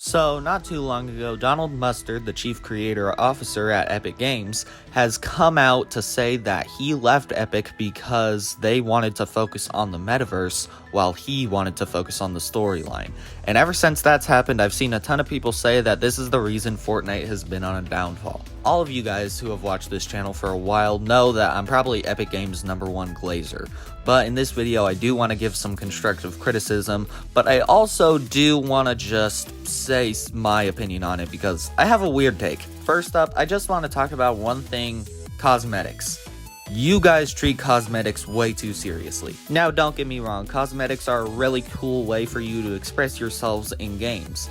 So, not too long ago, Donald Mustard, the chief creator officer at Epic Games, has come out to say that he left Epic because they wanted to focus on the Metaverse while he wanted to focus on the storyline. And ever since that's happened, I've seen a ton of people say that this is the reason Fortnite has been on a downfall. All of you guys who have watched this channel for a while know that I'm probably Epic Games' #1 glazer. But in this video, I do want to give some constructive criticism, but I also do want to just say my opinion on it because I have a weird take. First up, I just want to talk about one thing: cosmetics. You guys treat cosmetics way too seriously. Now, don't get me wrong, cosmetics are a really cool way for you to express yourselves in games.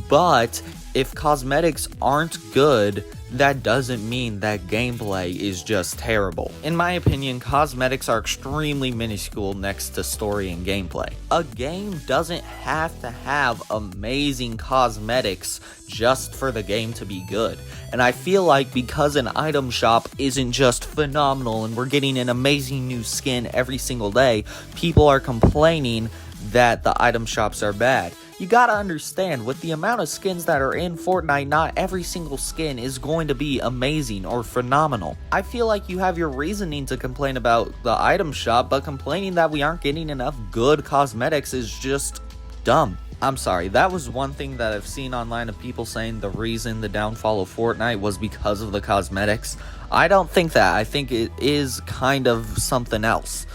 But if cosmetics aren't good, that doesn't mean that gameplay is just terrible. In my opinion, cosmetics are extremely minuscule next to story and gameplay. A game doesn't have to have amazing cosmetics just for the game to be good. And I feel like because an item shop isn't just phenomenal and we're getting an amazing new skin every single day, people are complaining that the item shops are bad. You gotta understand, with the amount of skins that are in Fortnite, not every single skin is going to be amazing or phenomenal. I feel like you have your reasoning to complain about the item shop, but complaining that we aren't getting enough good cosmetics is just dumb. I'm sorry, that was one thing that I've seen online of people saying the reason the downfall of Fortnite was because of the cosmetics. I don't think that. I think it is kind of something else.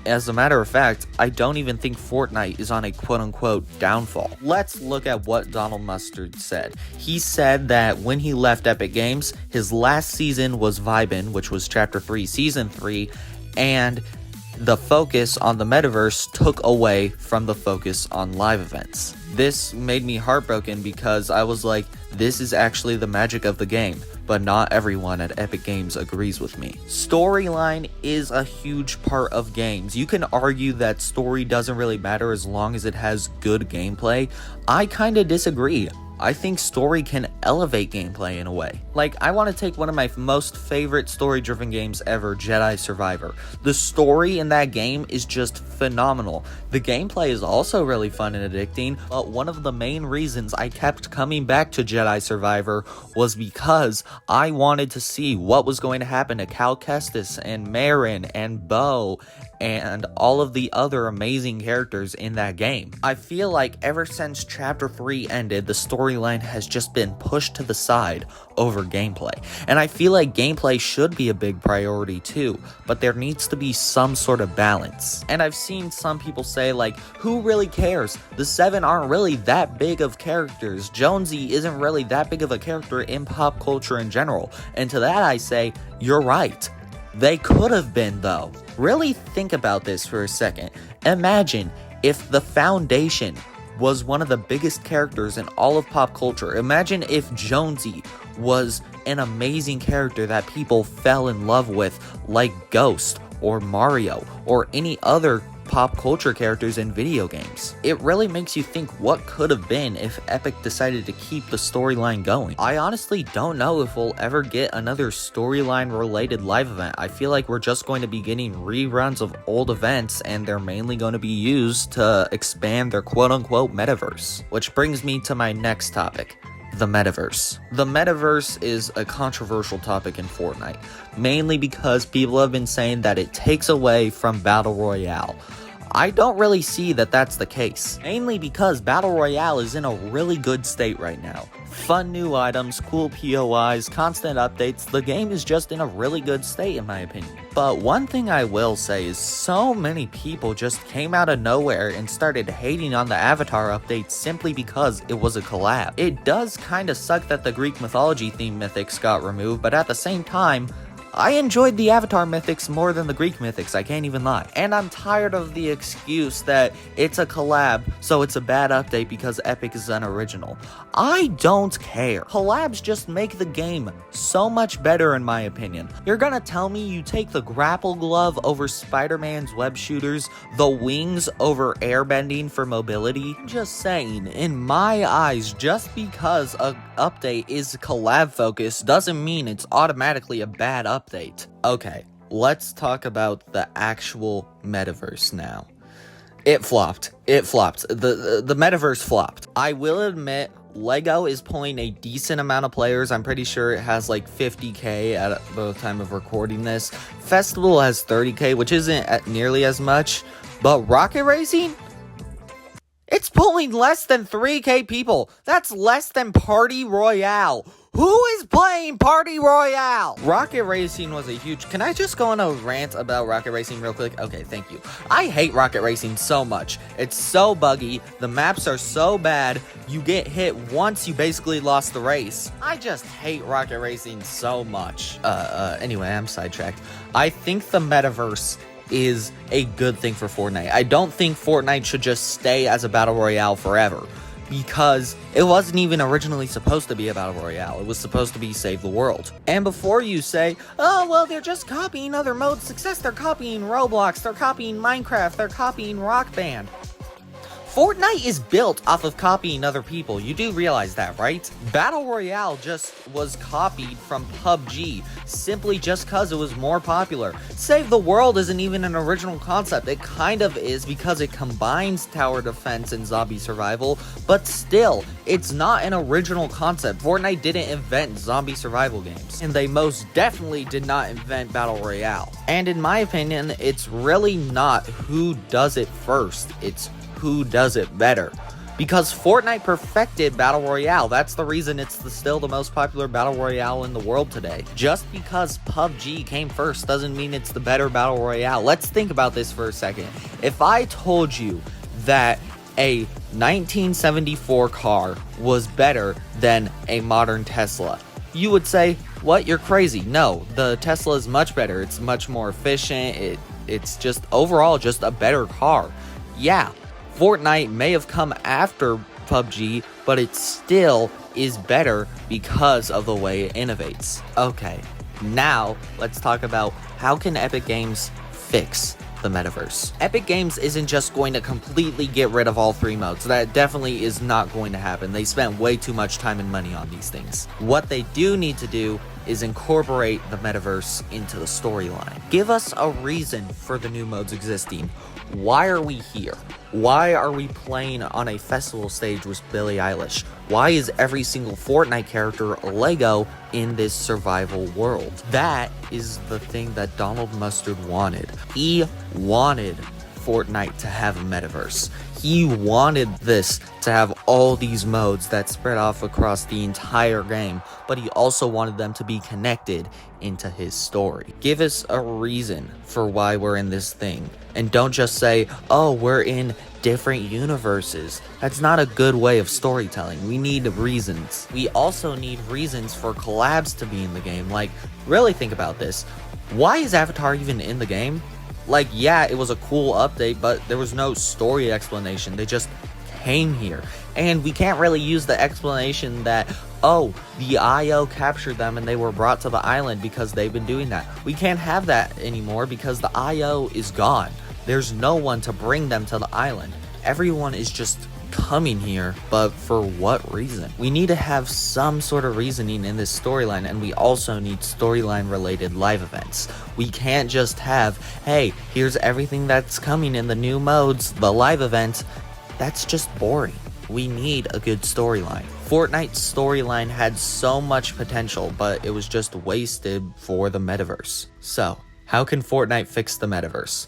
As a matter of fact, I don't even think Fortnite is on a quote-unquote downfall. Let's look at what Donald Mustard said. He said that when he left Epic Games, his last season was Vibin, which was Chapter 3, Season 3, and the focus on the Metaverse took away from the focus on live events. This made me heartbroken because I was like, this is actually the magic of the game, but not everyone at Epic Games agrees with me. Storyline is a huge part of games. You can argue that story doesn't really matter as long as it has good gameplay. I kinda disagree. I think story can elevate gameplay in a way. Like, I want to take one of my most favorite story-driven games ever, Jedi Survivor. The story in that game is just phenomenal. The gameplay is also really fun and addicting, but one of the main reasons I kept coming back to Jedi Survivor was because I wanted to see what was going to happen to Cal Kestis and Marin and Bo and all of the other amazing characters in that game. I feel like ever since Chapter 3 ended, the storyline has just been pushed to the side over gameplay. And I feel like gameplay should be a big priority too, but there needs to be some sort of balance. And I've seen some people say, like, who really cares? The 7 aren't really that big of characters. Jonesy isn't really that big of a character in pop culture in general. And to that I say, you're right. They could have been, though. Really think about this for a second. Imagine if the Foundation was one of the biggest characters in all of pop culture. Imagine if Jonesy was an amazing character that people fell in love with, like Ghost or Mario or any other pop culture characters in video games. It really makes you think what could have been if Epic decided to keep the storyline going. I honestly don't know if we'll ever get another storyline related live event. I feel like we're just going to be getting reruns of old events, and they're mainly going to be used to expand their quote-unquote metaverse. Which brings me to my next topic: the Metaverse. The Metaverse is a controversial topic in Fortnite, mainly because people have been saying that it takes away from Battle Royale. I don't really see that that's the case, mainly because Battle Royale is in a really good state right now. Fun new items, cool POIs, constant updates, the game is just in a really good state in my opinion. But one thing I will say is so many people just came out of nowhere and started hating on the Avatar update simply because it was a collab. It does kinda suck that the Greek mythology theme mythics got removed, but at the same time, I enjoyed the Avatar mythics more than the Greek mythics, I can't even lie. And I'm tired of the excuse that it's a collab, so it's a bad update because Epic is unoriginal. I don't care. Collabs just make the game so much better in my opinion. You're gonna tell me you take the grapple glove over Spider-Man's web shooters, the wings over airbending for mobility? Just saying, in my eyes, just because a update is collab focused doesn't mean it's automatically a bad update. Okay, let's talk about the actual Metaverse now. It flopped. The Metaverse flopped. I will admit, Lego is pulling a decent amount of players. I'm pretty sure it has like 50k at the time of recording this. Festival has 30k, which isn't nearly as much. But Rocket Racing? It's pulling less than 3k people. That's less than Party Royale. Who is playing Party Royale? Rocket Racing was a huge... Can I just go on a rant about Rocket Racing real quick? Okay, thank you. I hate Rocket Racing so much. It's so buggy. The maps are so bad. You get hit once, you basically lost the race. I just hate Rocket Racing so much. Anyway, I'm sidetracked. I think the Metaverse is a good thing for Fortnite. I don't think Fortnite should just stay as a battle royale forever, because it wasn't even originally supposed to be a battle royale. It was supposed to be save the world. And before you say, oh, well, they're just copying other modes of success, they're copying Roblox, they're copying Minecraft, they're copying Rock Band. Fortnite is built off of copying other people. You do realize that, right? Battle Royale just was copied from PUBG, simply just because it was more popular. Save the World isn't even an original concept. It kind of is, because it combines tower defense and zombie survival, but still, it's not an original concept. Fortnite didn't invent zombie survival games, and they most definitely did not invent Battle Royale. And in my opinion, it's really not who does it first, it's who does it better. Because Fortnite perfected Battle Royale. That's the reason it's still the most popular Battle Royale in the world today. Just because PUBG came first doesn't mean it's the better Battle Royale. Let's think about this for a second. If I told you that a 1974 car was better than a modern Tesla, you would say, what? You're crazy. No, the Tesla is much better. It's much more efficient. It's just overall just a better car. Yeah, Fortnite may have come after PUBG, but it still is better because of the way it innovates. Okay, now let's talk about how can Epic Games fix the Metaverse. Epic Games isn't just going to completely get rid of all three modes. That definitely is not going to happen. They spent way too much time and money on these things. What they do need to do is incorporate the Metaverse into the storyline. Give us a reason for the new modes existing. Why are we here? Why are we playing on a festival stage with Billie Eilish? Why is every single Fortnite character a Lego in this survival world? That is the thing that Donald Mustard wanted. He wanted Fortnite to have a metaverse. He wanted this to have all these modes that spread off across the entire game, but he also wanted them to be connected into his story. Give us a reason for why we're in this thing, and don't just say, oh, we're in different universes. That's not a good way of storytelling. We need reasons. We also need reasons for collabs to be in the game. Like, really think about this. Why is Avatar even in the game? Like, yeah, it was a cool update, but there was no story explanation. They just came here. And we can't really use the explanation that, oh, the IO captured them and they were brought to the island because they've been doing that. We can't have that anymore because the IO is gone. There's no one to bring them to the island. Everyone is just coming here, but for what reason? We need to have some sort of reasoning in this storyline, and we also need storyline related live events. We can't just have, hey, here's everything that's coming in the new modes, the live event. That's just boring. We need a good storyline. Fortnite's storyline had so much potential, but it was just wasted for the metaverse. So, how can Fortnite fix the metaverse?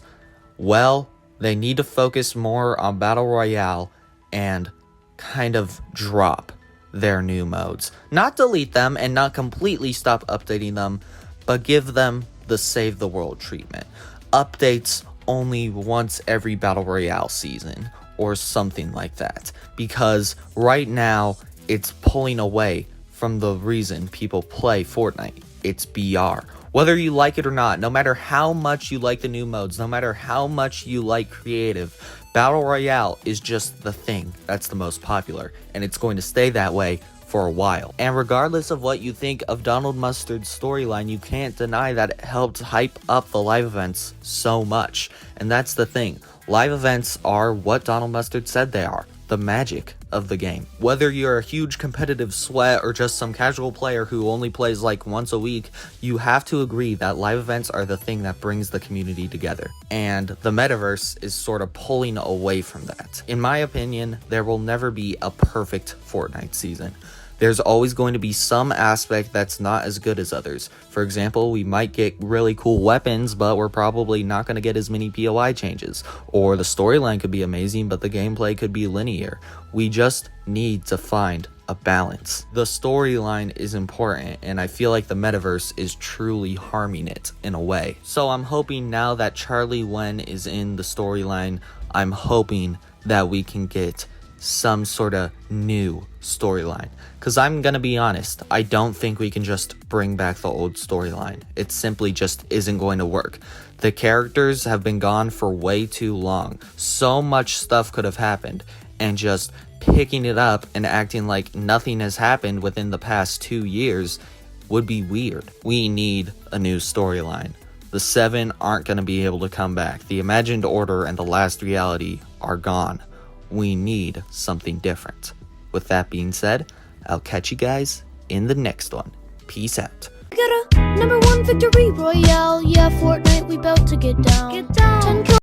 Well, they need to focus more on Battle Royale and kind of drop their new modes. Not delete them and not completely stop updating them, but give them the Save the World treatment. Updates only once every Battle Royale season or something like that. Because right now, it's pulling away from the reason people play Fortnite. It's BR. Whether you like it or not, no matter how much you like the new modes, no matter how much you like creative, Battle Royale is just the thing that's the most popular, and it's going to stay that way for a while. And regardless of what you think of Donald Mustard's storyline, you can't deny that it helped hype up the live events so much. And that's the thing. Live events are what Donald Mustard said they are. the magic of the game. Whether you're a huge competitive sweat or just some casual player who only plays like once a week, you have to agree that live events are the thing that brings the community together. And the metaverse is sort of pulling away from that. In my opinion, there will never be a perfect Fortnite season. There's always going to be some aspect that's not as good as others. For example, we might get really cool weapons, but we're probably not going to get as many POI changes. Or the storyline could be amazing, but the gameplay could be linear. We just need to find a balance. The storyline is important, and I feel like the metaverse is truly harming it in a way. So I'm hoping now that Charlie Wen is in the storyline, I'm hoping that we can get some sort of new storyline. Because I'm gonna be honest, I don't think we can just bring back the old storyline. It simply just isn't going to work. The characters have been gone for way too long. So much stuff could have happened, and just picking it up and acting like nothing has happened within the past 2 years would be weird. We need a new storyline. The 7 aren't gonna be able to come back. The Imagined Order and the Last Reality are gone. We need something different. With that being said, I'll catch you guys in the next one. Peace out. Got a #1 victory royale. Yeah, Fortnite, we bout to get down. 10 kills.